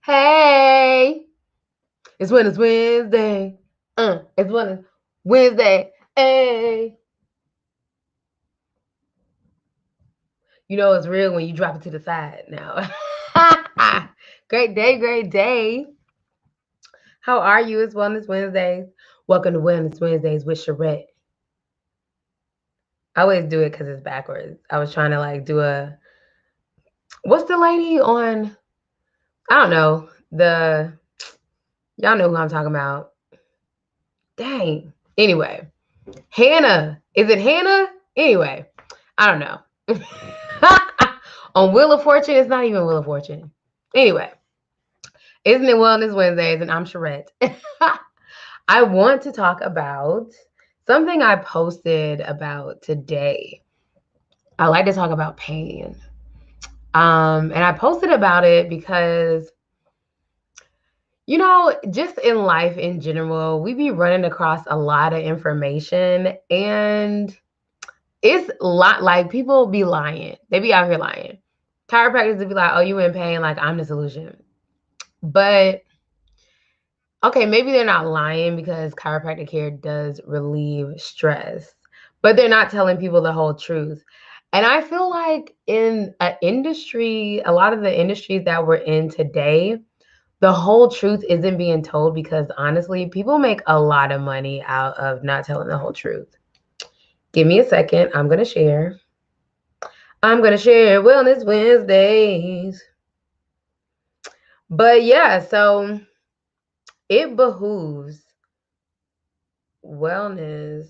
Hey, it's when it's Wednesday. It's when it's Wednesday. Hey, you know it's real when you drop it to the side now. Great day, great day. How are you? It's Wellness Wednesdays. Welcome to Wellness Wednesdays with Cherette. I always do it because it's backwards. I was trying to do what's the lady on? I don't know. Y'all know who I'm talking about. Dang. Anyway, Hannah. Is it Hannah? Anyway, I don't know. On Wheel of Fortune, it's not even Wheel of Fortune. Anyway, isn't it Wellness Wednesdays? And I'm Cherette. I want to talk about something I posted about today. I like to talk about pain. And I posted about it because, just in life in general, we be running across a lot of information, and it's a lot like people be lying. They be out here lying. Chiropractors would be like, oh, you in pain, like I'm the solution. But okay, maybe they're not lying because chiropractic care does relieve stress, but they're not telling people the whole truth. And I feel like in an industry, a lot of the industries that we're in today, the whole truth isn't being told because honestly, people make a lot of money out of not telling the whole truth. Give me a second. I'm going to share Wellness Wednesdays. But yeah, so it behooves Wellness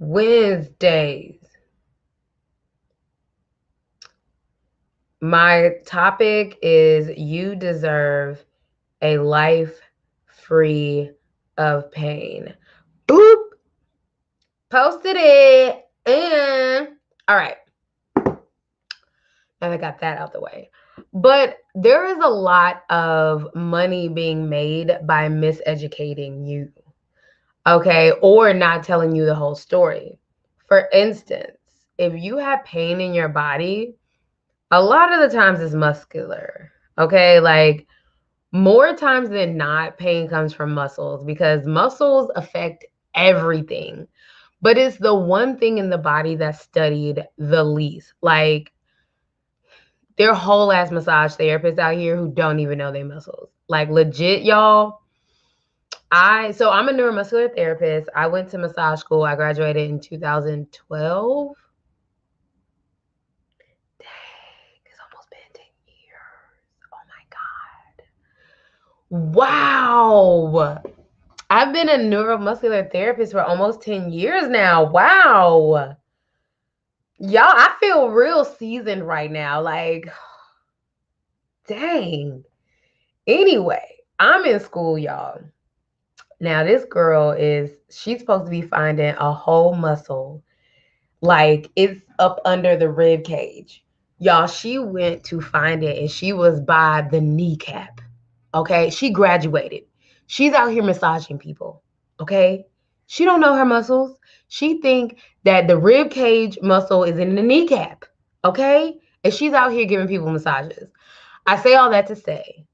Wednesdays. My topic is you deserve a life free of pain. Boop. Posted it. And all right. Now I got that out the way. But there is a lot of money being made by miseducating you. Okay, or not telling you the whole story. For instance, if you have pain in your body, a lot of the times it's muscular. Okay, like more times than not, pain comes from muscles because muscles affect everything. But it's the one thing in the body that's studied the least. Like there are whole ass massage therapists out here who don't even know their muscles. Like legit, y'all. I'm a neuromuscular therapist. I went to massage school. I graduated in 2012. Dang, it's almost been 10 years. Oh my God. Wow. I've been a neuromuscular therapist for almost 10 years now. Wow. Y'all, I feel real seasoned right now. Like, dang. Anyway, I'm in school, y'all. Now, this girl she's supposed to be finding a whole muscle. Like, it's up under the rib cage. Y'all, she went to find it and she was by the kneecap. Okay? She graduated. She's out here massaging people. Okay? She don't know her muscles. She think that the rib cage muscle is in the kneecap. Okay? And she's out here giving people massages. I say all that to say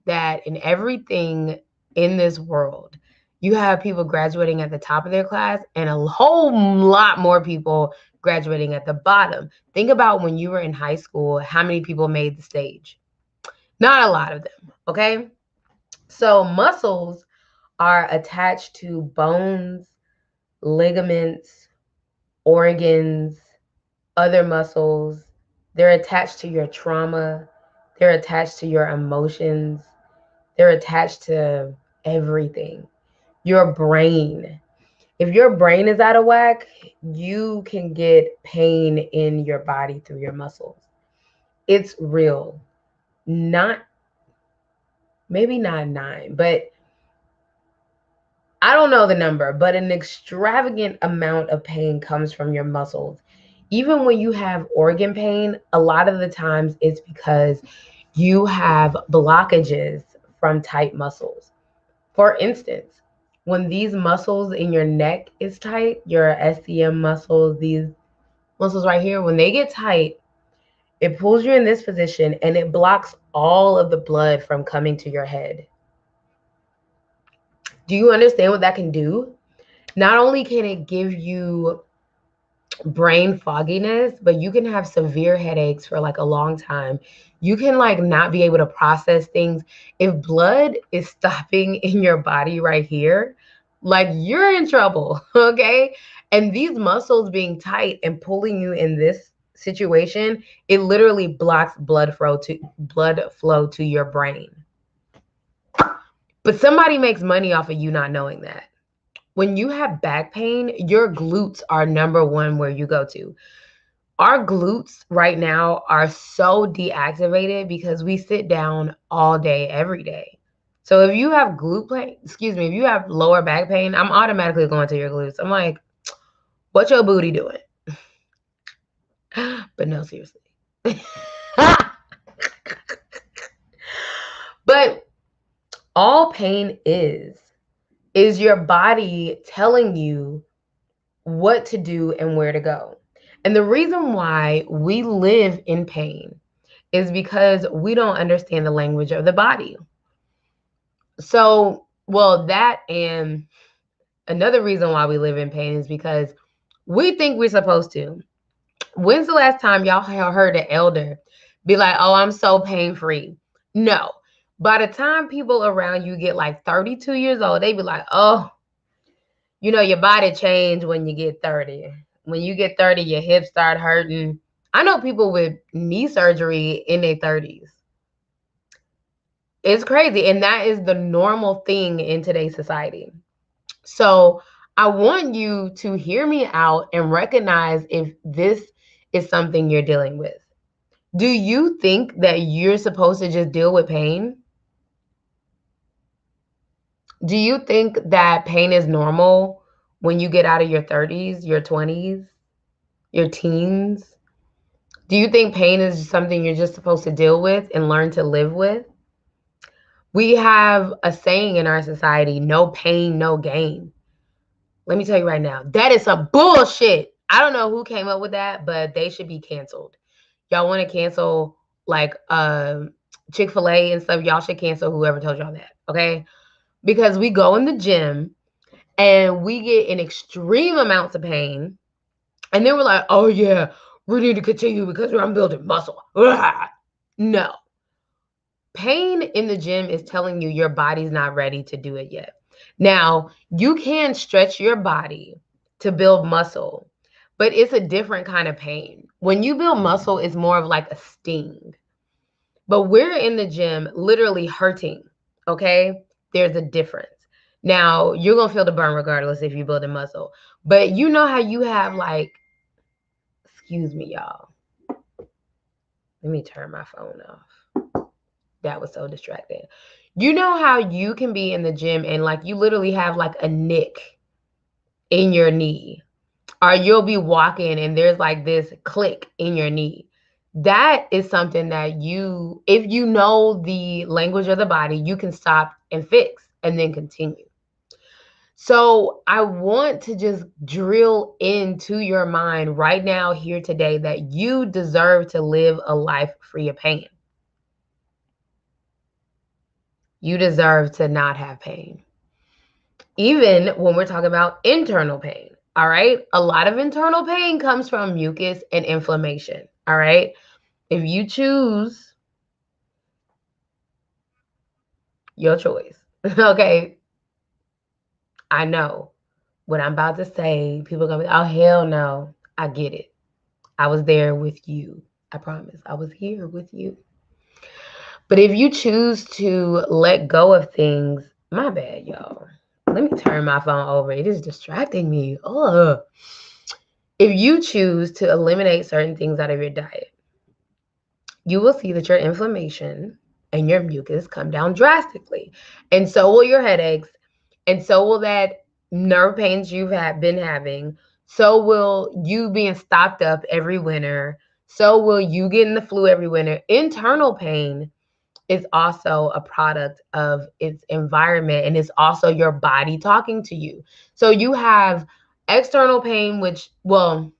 that in everything in this world, you have people graduating at the top of their class and a whole lot more people graduating at the bottom. Think about when you were in high school, how many people made the stage? Not a lot of them, okay? So muscles are attached to bones, ligaments, organs, other muscles. They're attached to your trauma. They're attached to your emotions. They're attached to everything. Your brain. If your brain is out of whack, you can get pain in your body through your muscles. It's real. Maybe not 9, but I don't know the number, but an extravagant amount of pain comes from your muscles. Even when you have organ pain, a lot of the times it's because you have blockages from tight muscles. For instance, when these muscles in your neck is tight, your SCM muscles, these muscles right here, when they get tight, it pulls you in this position and it blocks all of the blood from coming to your head. Do you understand what that can do? Not only can it give you brain fogginess, but you can have severe headaches for like a long time. You can like not be able to process things. If blood is stopping in your body right here, like you're in trouble, okay? And these muscles being tight and pulling you in this situation, it literally blocks blood flow to your brain. But somebody makes money off of you not knowing that. When you have back pain, your glutes are number one where you go to. Our glutes right now are so deactivated because we sit down all day, every day. So if you have if you have lower back pain, I'm automatically going to your glutes. I'm like, what's your booty doing? But no, seriously. But all pain is your body telling you what to do and where to go. And the reason why we live in pain is because we don't understand the language of the body. So, well, that and another reason why we live in pain is because we think we're supposed to. When's the last time y'all heard an elder be like, oh, I'm so pain-free? No. By the time people around you get like 32 years old, they be like, oh, you know, your body change when you get 30. When you get 30, your hips start hurting. I know people with knee surgery in their 30s. It's crazy. And that is the normal thing in today's society. So I want you to hear me out and recognize if this is something you're dealing with. Do you think that you're supposed to just deal with pain? Do you think that pain is normal when you get out of your 30s, your 20s, your teens? Do you think pain is something you're just supposed to deal with and learn to live with? We have a saying in our society, no pain, no gain. Let me tell you right now, that is some bullshit. I don't know who came up with that, but they should be canceled. Y'all want to cancel like Chick-fil-A and stuff, y'all should cancel whoever told y'all that, okay? Because we go in the gym and we get in extreme amounts of pain. And then we're like, oh yeah, we need to continue because I'm building muscle. No. Pain in the gym is telling you your body's not ready to do it yet. Now, you can stretch your body to build muscle, but it's a different kind of pain. When you build muscle, it's more of like a sting. But we're in the gym literally hurting, okay? There's a difference. Now, you're going to feel the burn regardless if you build a muscle. But you know how you have like, excuse me, y'all. Let me turn my phone off. That was so distracting. You know how you can be in the gym and like you literally have like a nick in your knee, or you'll be walking and there's like this click in your knee. That is something that you, if you know the language of the body, you can stop and fix and then continue. So I want to just drill into your mind right now, here today, that you deserve to live a life free of pain. You deserve to not have pain. Even when we're talking about internal pain, all right? A lot of internal pain comes from mucus and inflammation, all right? If you choose, your choice, okay? I know what I'm about to say, people are going to be, oh, hell no. I get it. I was there with you. I promise. I was here with you. But if you choose to let go of things, my bad, y'all. Let me turn my phone over. It is distracting me. Ugh. If you choose to eliminate certain things out of your diet, you will see that your inflammation and your mucus come down drastically. And so will your headaches. And so will that nerve pains you've been having. So will you being stocked up every winter. So will you getting the flu every winter. Internal pain is also a product of its environment, and it's also your body talking to you. So you have external pain, which, well,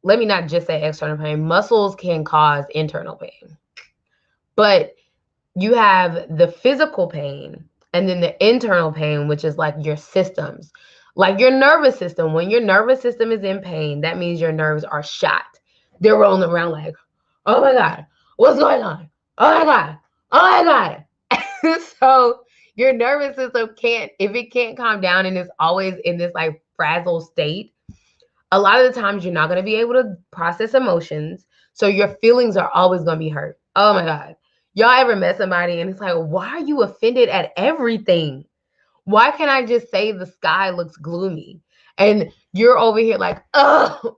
let me not just say external pain. Muscles can cause internal pain. But you have the physical pain and then the internal pain, which is like your systems, like your nervous system. When your nervous system is in pain, that means your nerves are shot. They're rolling around like, oh my God, what's going on? Oh my God, oh my God. So your nervous system can't, if it can't calm down and it's always in this like frazzled state, a lot of the times you're not going to be able to process emotions. So your feelings are always going to be hurt. Oh my God. Y'all ever met somebody and it's like, why are you offended at everything? Why can't I just say the sky looks gloomy? And you're over here like, oh,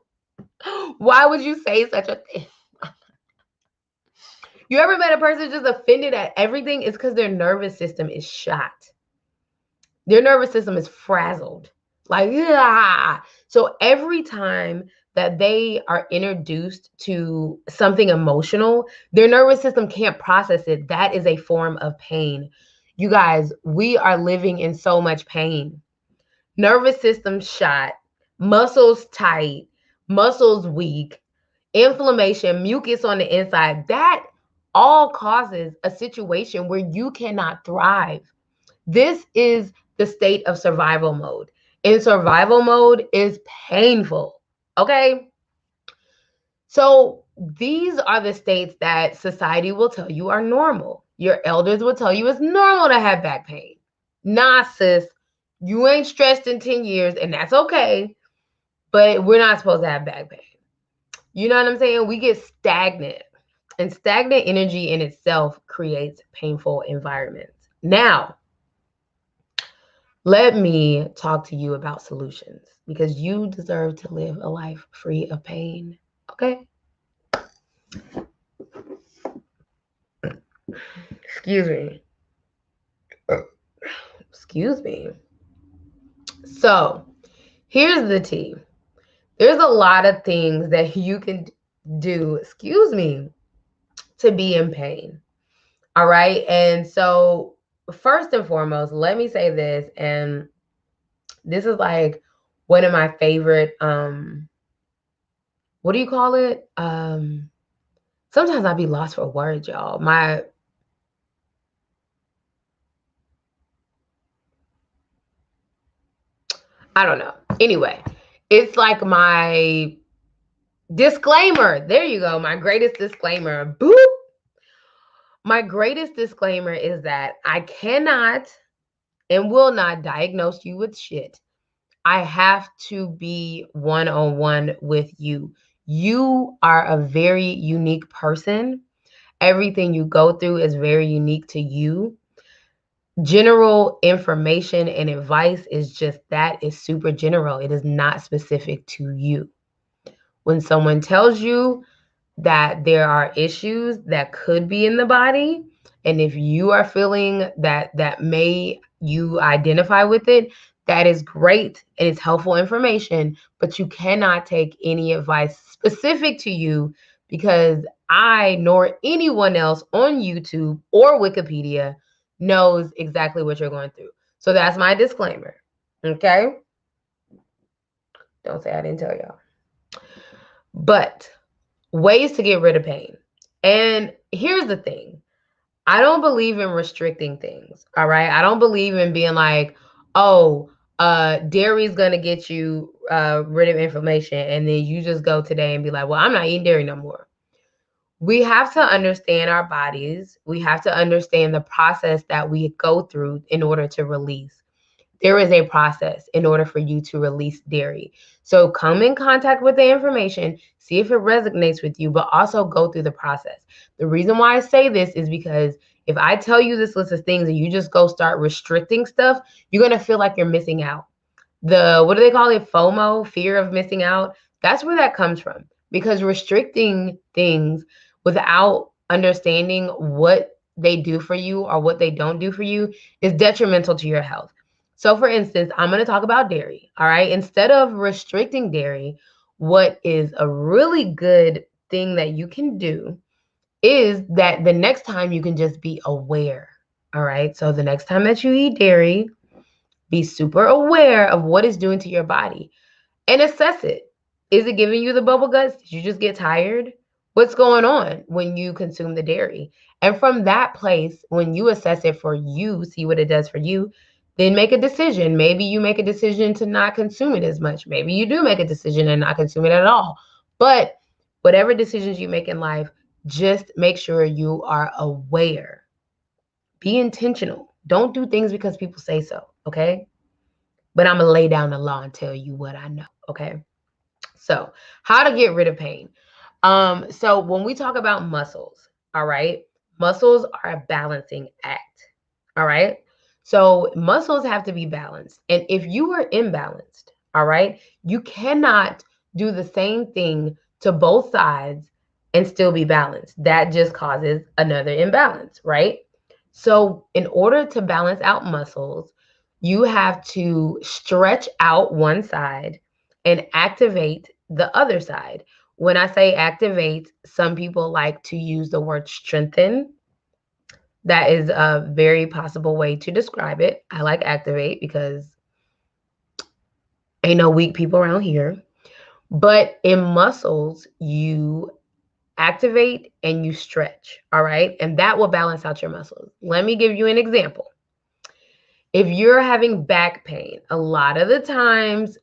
why would you say such a thing? You ever met a person just offended at everything? It's because their nervous system is shot. Their nervous system is frazzled. Like, yeah. So every time that they are introduced to something emotional, their nervous system can't process it. That is a form of pain. You guys, we are living in so much pain. Nervous system shot, muscles tight, muscles weak, inflammation, mucus on the inside. That all causes a situation where you cannot thrive. This is the state of survival mode. And survival mode is painful. Okay. So these are the states that society will tell you are normal. Your elders will tell you it's normal to have back pain. Nah, sis, you ain't stressed in 10 years, and that's okay. But we're not supposed to have back pain. You know what I'm saying? We get stagnant. And stagnant energy in itself creates painful environments. Now, let me talk to you about solutions because you deserve to live a life free of pain. Okay? Excuse me. Excuse me. So, here's the tea. There's a lot of things that you can do, excuse me, to be in pain. All right? And so, first and foremost, let me say this, and this is like one of my favorite what do you call it? Sometimes I'd be lost for words, y'all. I don't know. Anyway, it's like my disclaimer. There you go. My greatest disclaimer. Boop. My greatest disclaimer is that I cannot and will not diagnose you with shit. I have to be one-on-one with you. You are a very unique person. Everything you go through is very unique to you. General information and advice is just that, is super general. It is not specific to you. When someone tells you that there are issues that could be in the body, and if you are feeling that may you identify with it, that is great and it's helpful information, but you cannot take any advice specific to you because I nor anyone else on YouTube or Wikipedia knows exactly what you're going through. So that's my disclaimer. Okay? Don't say I didn't tell y'all. But ways to get rid of pain. And here's the thing. I don't believe in restricting things. All right. I don't believe in being like, oh, dairy is going to get you rid of inflammation. And then you just go today and be like, well, I'm not eating dairy no more. We have to understand our bodies. We have to understand the process that we go through in order to release. There is a process in order for you to release dairy. So come in contact with the information, see if it resonates with you, but also go through the process. The reason why I say this is because if I tell you this list of things and you just go start restricting stuff, you're going to feel like you're missing out. What do they call it? FOMO, fear of missing out. That's where that comes from, because restricting things without understanding what they do for you or what they don't do for you is detrimental to your health. So for instance, I'm going to talk about dairy. All right. Instead of restricting dairy, what is a really good thing that you can do is that the next time you can just be aware. All right. So the next time that you eat dairy, be super aware of what it's doing to your body and assess it. Is it giving you the bubble guts? Did you just get tired? What's going on when you consume the dairy? And from that place, when you assess it for you, see what it does for you, then make a decision. Maybe you make a decision to not consume it as much. Maybe you do make a decision and not consume it at all. But whatever decisions you make in life, just make sure you are aware. Be intentional. Don't do things because people say so, okay? But I'm going to lay down the law and tell you what I know, okay? So, how to get rid of pain. So when we talk about muscles, all right, muscles are a balancing act. All right. So muscles have to be balanced. And if you are imbalanced, all right, you cannot do the same thing to both sides and still be balanced. That just causes another imbalance, right? So in order to balance out muscles, you have to stretch out one side and activate the other side. When I say activate, some people like to use the word strengthen. That is a very possible way to describe it. I like activate because ain't no weak people around here. But in muscles, you activate and you stretch, all right? And that will balance out your muscles. Let me give you an example. If you're having back pain, a lot of the times,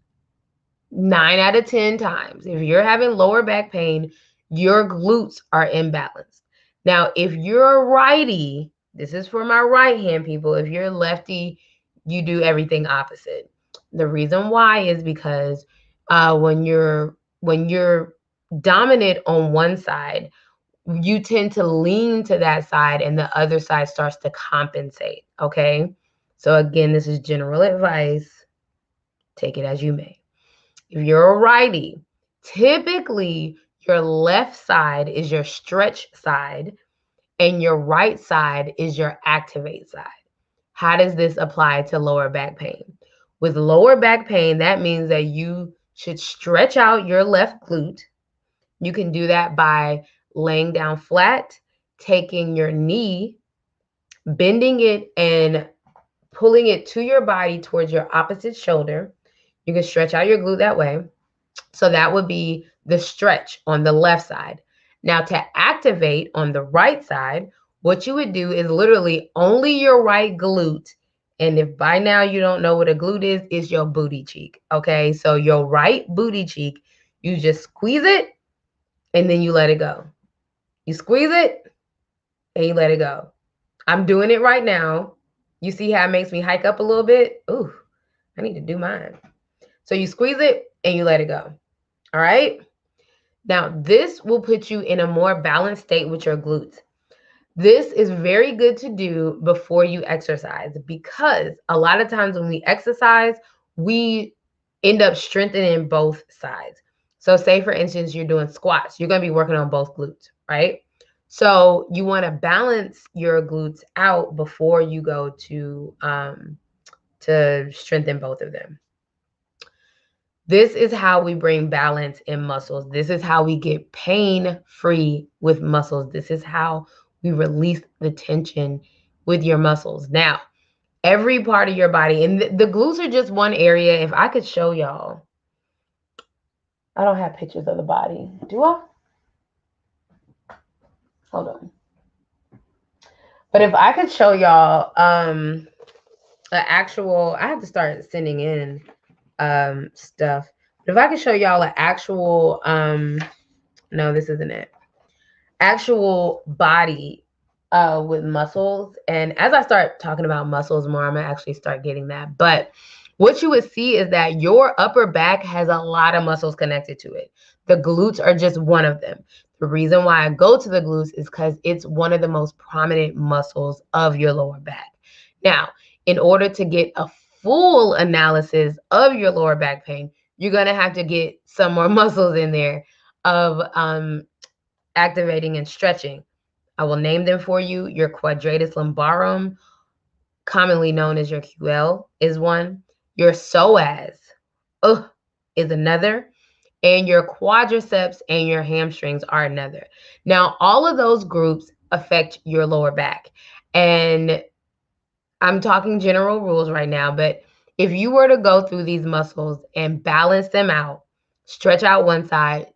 9 out of 10 times, if you're having lower back pain, your glutes are imbalanced. Now, if you're a righty, this is for my right hand people. If you're lefty, you do everything opposite. The reason why is because when you're dominant on one side, you tend to lean to that side and the other side starts to compensate. Okay. So again, this is general advice. Take it as you may. If you're a righty, typically your left side is your stretch side and your right side is your activate side. How does this apply to lower back pain? With lower back pain, that means that you should stretch out your left glute. You can do that by laying down flat, taking your knee, bending it, and pulling it to your body towards your opposite shoulder. You can stretch out your glute that way. So that would be the stretch on the left side. Now to activate on the right side, what you would do is literally only your right glute. And if by now you don't know what a glute is, it's your booty cheek. Okay, so your right booty cheek, you just squeeze it and then you let it go. You squeeze it and you let it go. I'm doing it right now. You see how it makes me hike up a little bit? Ooh, I need to do mine. So you squeeze it and you let it go. All right. Now, this will put you in a more balanced state with your glutes. This is very good to do before you exercise because a lot of times when we exercise, we end up strengthening both sides. So say, for instance, you're doing squats. You're going to be working on both glutes, right? So you want to balance your glutes out before you go to strengthen both of them. This is how we bring balance in muscles. This is how we get pain-free with muscles. This is how we release the tension with your muscles. Now, every part of your body, and the glutes are just one area. If I could show y'all, I don't have pictures of the body. Do I? Hold on. But if I could show y'all an actual, I have to start sending in stuff. But if I could show y'all an actual, no, this isn't it. Actual body with muscles. And as I start talking about muscles more, I'm gonna actually start getting that. But what you would see is that your upper back has a lot of muscles connected to it. The glutes are just one of them. The reason why I go to the glutes is because it's one of the most prominent muscles of your lower back. Now, in order to get a full analysis of your lower back pain, you're gonna have to get some more muscles in there of activating and stretching. I will name them for you. Your quadratus lumborum, commonly known as your QL, is one. Your psoas is another. and your quadriceps and your hamstrings are another. Now, all of those groups affect your lower back. And I'm talking general rules right now, but if you were to go through these muscles and balance them out, stretch out one side,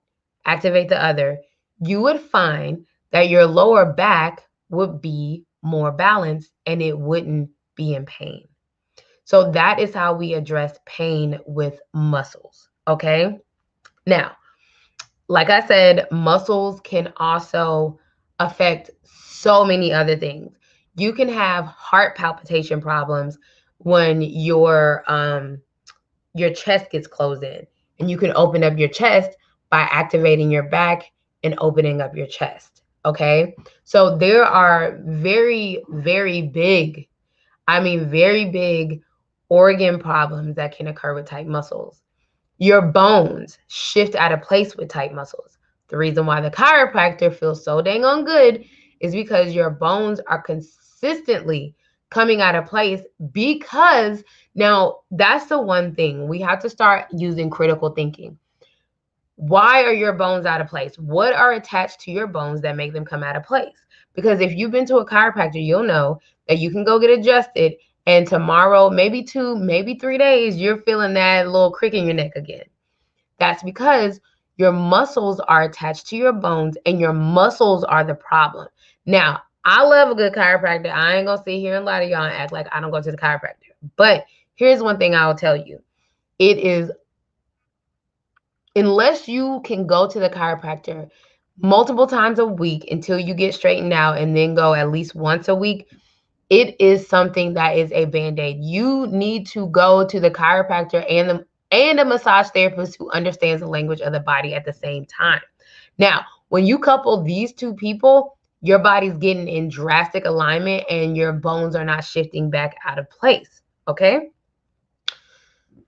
activate the other, you would find that your lower back would be more balanced and it wouldn't be in pain. So that is how we address pain with muscles. Okay. Now, like I said, muscles can also affect so many other things. You can have heart palpitation problems when your chest gets closed in, and you can open up your chest by activating your back and opening up your chest. Okay, so there are very, very big, I mean, very big organ problems that can occur with tight muscles. Your bones shift out of place with tight muscles. The reason why the chiropractor feels so dang on good is because your bones are consistently coming out of place, because now that's the one thing we have to start using critical thinking. Why are your bones out of place? What are attached to your bones that make them come out of place? Because if you've been to a chiropractor, you'll know that you can go get adjusted, and tomorrow, maybe 2, maybe 3 days, you're feeling that little crick in your neck again. That's because your muscles are attached to your bones, and your muscles are the problem. Now, I love a good chiropractor. I ain't gonna sit here and lie to y'all and act like I don't go to the chiropractor. But here's one thing I will tell you. It is, unless you can go to the chiropractor multiple times a week until you get straightened out and then go at least once a week, it is something that is a Band-Aid. You need to go to the chiropractor and a massage therapist who understands the language of the body at the same time. Now, when you couple these two people, your body's getting in drastic alignment and your bones are not shifting back out of place. Okay?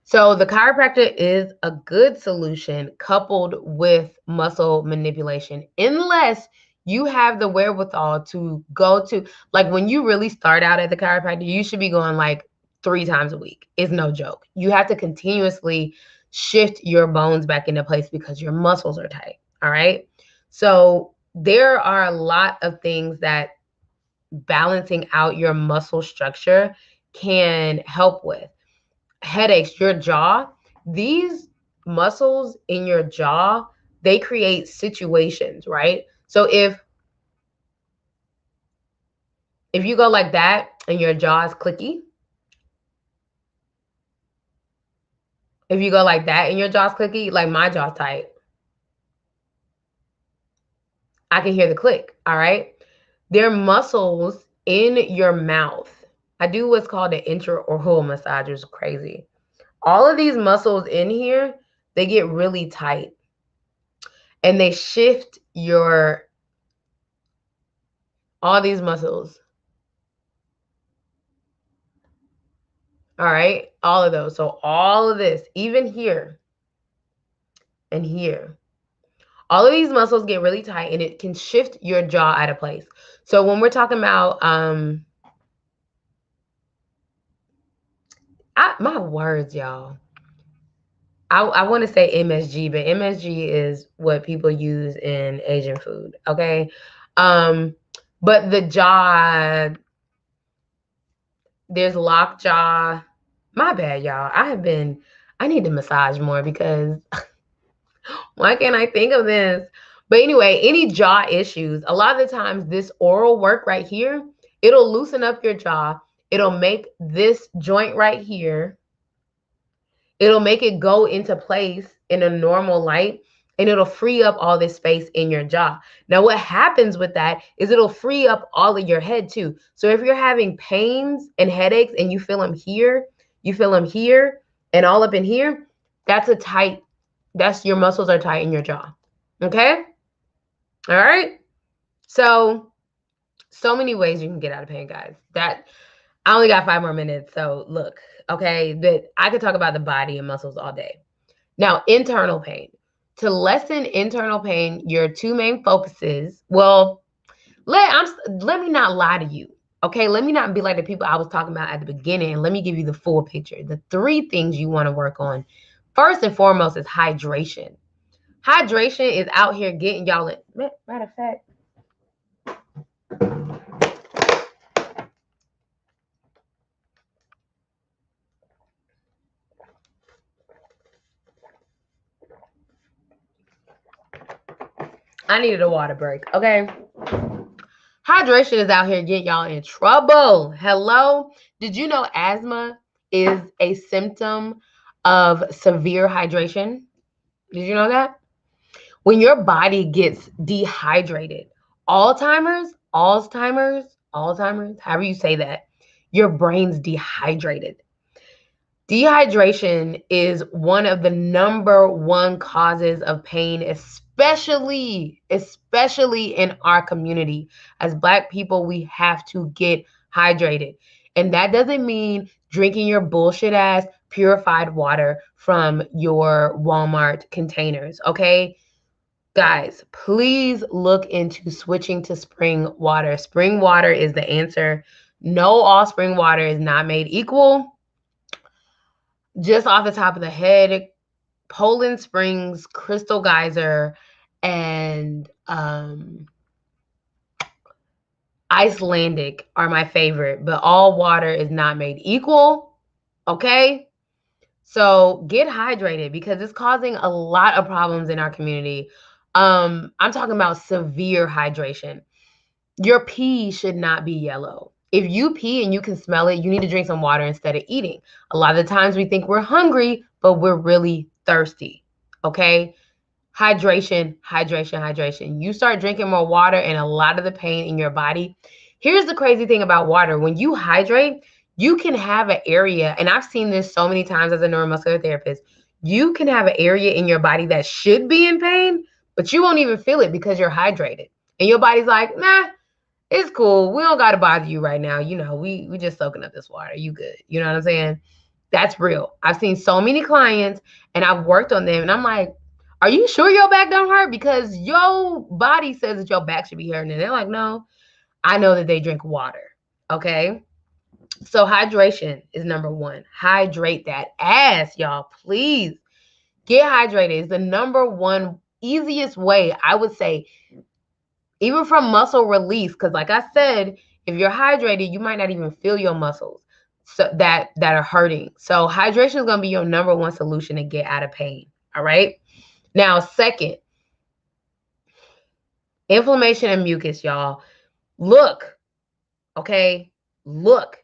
So the chiropractor is a good solution coupled with muscle manipulation, unless you have the wherewithal to go to, like, when you really start out at the chiropractor, you should be going like 3 times a week. It's no joke. You have to continuously shift your bones back into place because your muscles are tight. All right. So there are a lot of things that balancing out your muscle structure can help with. Headaches, your jaw, these muscles in your jaw, they create situations, right? So if you go like that and your jaw is clicky, if you go like that and your jaw's clicky, like my jaw's tight, I can hear the click. All right. There are muscles in your mouth. I do what's called an intraoral massage, which is crazy. All of these muscles in here, they get really tight and they shift all these muscles. All right, all of those. So all of this, even here and here, all of these muscles get really tight and it can shift your jaw out of place. So when we're talking about, my words, y'all. I want to say MSG, but MSG is what people use in Asian food. Okay. But the jaw, there's lockjaw. My bad, y'all. I need to massage more because why can't I think of this? But anyway, any jaw issues, a lot of the times this oral work right here, it'll loosen up your jaw. It'll make this joint right here, it'll make it go into place in a normal light, and it'll free up all this space in your jaw. Now, what happens with that is it'll free up all of your head too. So if you're having pains and headaches and you feel them here, and all up in here, that's your muscles are tight in your jaw. Okay? All right? So many ways you can get out of pain, guys. That I only got 5 more minutes, so look, okay, but I could talk about the body and muscles all day. Now, internal pain. To lessen internal pain, your 2 main focuses, well, let me not lie to you. Okay, let me not be like the people I was talking about at the beginning, and let me give you the full picture. The 3 things you want to work on, first and foremost, is hydration. Hydration is out here getting y'all in. Matter of fact, I needed a water break, okay? Hydration is out here getting y'all in trouble. Hello? Did you know asthma is a symptom of severe hydration? Did you know that? When your body gets dehydrated, Alzheimer's, however you say that, your brain's dehydrated. Dehydration is one of the number one causes of pain, especially in our community. As Black people, we have to get hydrated. And that doesn't mean drinking your bullshit ass purified water from your Walmart containers, okay? Guys, please look into switching to spring water. Spring water is the answer. No, all spring water is not made equal. Just off the top of the head, Poland Springs, Crystal Geyser, and Icelandic are my favorite, but all water is not made equal, okay? So get hydrated because it's causing a lot of problems in our community. I'm talking about severe hydration. Your pee should not be yellow. If you pee and you can smell it, you need to drink some water instead of eating. A lot of the times we think we're hungry, but we're really thirsty, okay? Hydration, hydration, hydration. You start drinking more water and a lot of the pain in your body. Here's the crazy thing about water. When you hydrate, you can have an area, and I've seen this so many times as a neuromuscular therapist. You can have an area in your body that should be in pain, but you won't even feel it because you're hydrated. And your body's like, nah, it's cool. We don't got to bother you right now. You know, we just soaking up this water. You good. You know what I'm saying? That's real. I've seen so many clients and I've worked on them and I'm like, are you sure your back don't hurt? Because your body says that your back should be hurting. And they're like, no, I know that they drink water. Okay. So hydration is number one. Hydrate that ass, y'all. Please get hydrated. It's the number one easiest way, I would say, even from muscle release. Because like I said, if you're hydrated, you might not even feel your muscles that are hurting. So hydration is going to be your number one solution to get out of pain. All right. Now, second, inflammation and mucus, y'all. Look, okay, look.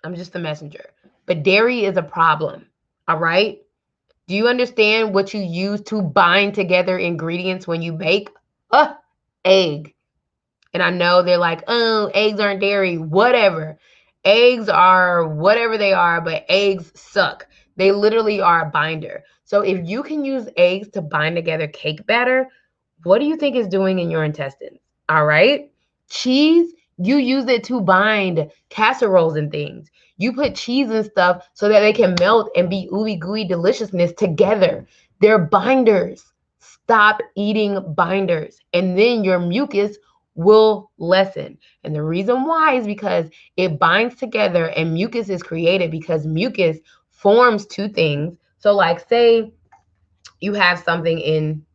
I'm just the messenger. But dairy is a problem. All right. Do you understand what you use to bind together ingredients when you bake? Egg. And I know they're like, oh, eggs aren't dairy. Whatever. Eggs are whatever they are, but eggs suck. They literally are a binder. So if you can use eggs to bind together cake batter, what do you think it's doing in your intestines? All right. Cheese, you use it to bind casseroles and things. You put cheese and stuff so that they can melt and be ooey gooey deliciousness together. They're binders. Stop eating binders. And then your mucus will lessen. And the reason why is because it binds together and mucus is created because mucus forms two things. So like say you have something in,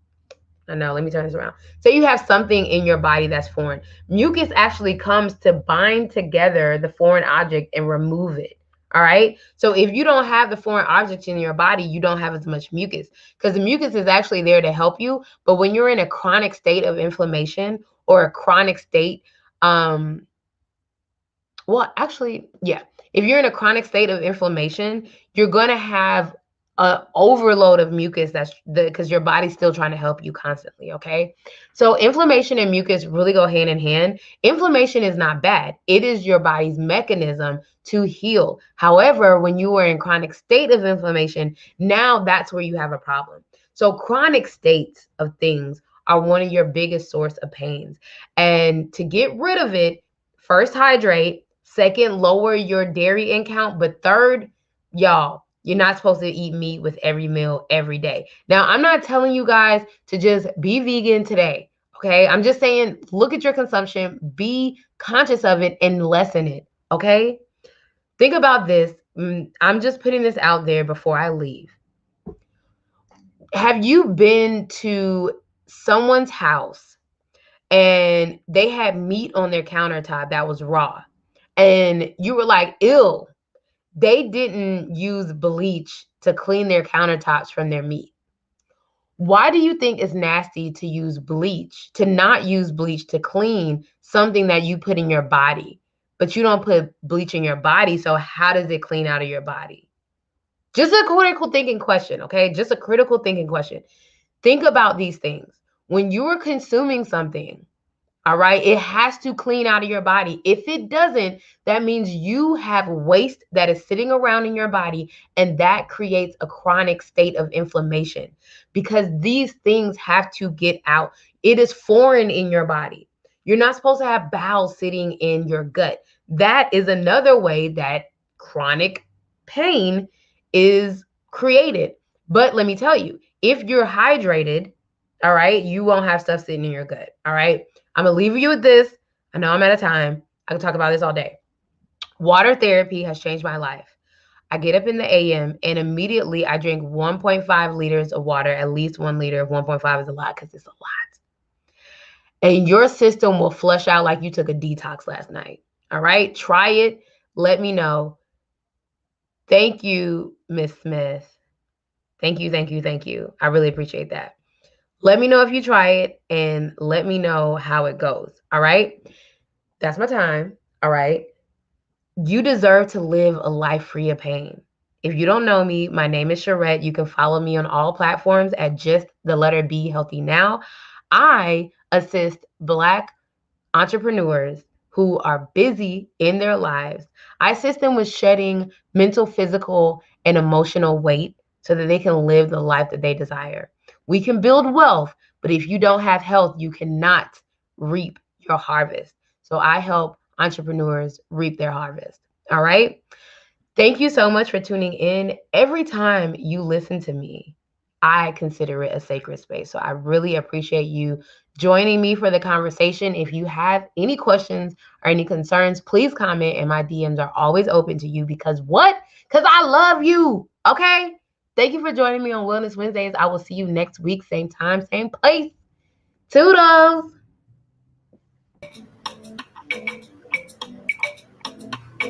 let me turn this around. Say you have something in your body that's foreign. Mucus actually comes to bind together the foreign object and remove it. All right. So if you don't have the foreign object in your body, you don't have as much mucus because the mucus is actually there to help you. But when you're in a chronic state of inflammation or a chronic state, if you're in a chronic state of inflammation, you're going to have an overload of mucus because your body's still trying to help you constantly, okay? So inflammation and mucus really go hand in hand. Inflammation is not bad. It is your body's mechanism to heal. However, when you are in chronic state of inflammation, now that's where you have a problem. So chronic states of things are one of your biggest source of pains. And to get rid of it, first, hydrate. Second, lower your dairy intake. But third, y'all, you're not supposed to eat meat with every meal every day. Now, I'm not telling you guys to just be vegan today, okay? I'm just saying, look at your consumption, be conscious of it, and lessen it, okay? Think about this. I'm just putting this out there before I leave. Have you been to someone's house and they had meat on their countertop that was raw? And you were like, ew, they didn't use bleach to clean their countertops from their meat. Why do you think it's nasty to use bleach, to not use bleach to clean something that you put in your body? But you don't put bleach in your body, so how does it clean out of your body? Just a critical thinking question, okay? Just a critical thinking question. Think about these things. When you are consuming something, all right, it has to clean out of your body. If it doesn't, that means you have waste that is sitting around in your body, and that creates a chronic state of inflammation because these things have to get out. It is foreign in your body. You're not supposed to have bowels sitting in your gut. That is another way that chronic pain is created. But let me tell you, if you're hydrated, all right, you won't have stuff sitting in your gut. All right. I'm going to leave you with this. I know I'm out of time. I can talk about this all day. Water therapy has changed my life. I get up in the AM and immediately I drink 1.5 liters of water, at least 1 liter of 1.5 is a lot because it's a lot. And your system will flush out like you took a detox last night. All right. Try it. Let me know. Thank you, Miss Smith. Thank you. Thank you. Thank you. I really appreciate that. Let me know if you try it and let me know how it goes. All right. That's my time. All right. You deserve to live a life free of pain. If you don't know me, my name is Cherette. You can follow me on all platforms at just the letter B Healthy Now. I assist Black entrepreneurs who are busy in their lives. I assist them with shedding mental, physical, and emotional weight so that they can live the life that they desire. We can build wealth, but if you don't have health, you cannot reap your harvest. So I help entrepreneurs reap their harvest. All right. Thank you so much for tuning in. Every time you listen to me, I consider it a sacred space. So I really appreciate you joining me for the conversation. If you have any questions or any concerns, please comment, and my DMs are always open to you because what? Because I love you. Okay. Thank you for joining me on Wellness Wednesdays. I will see you next week, same time, same place. Toodles.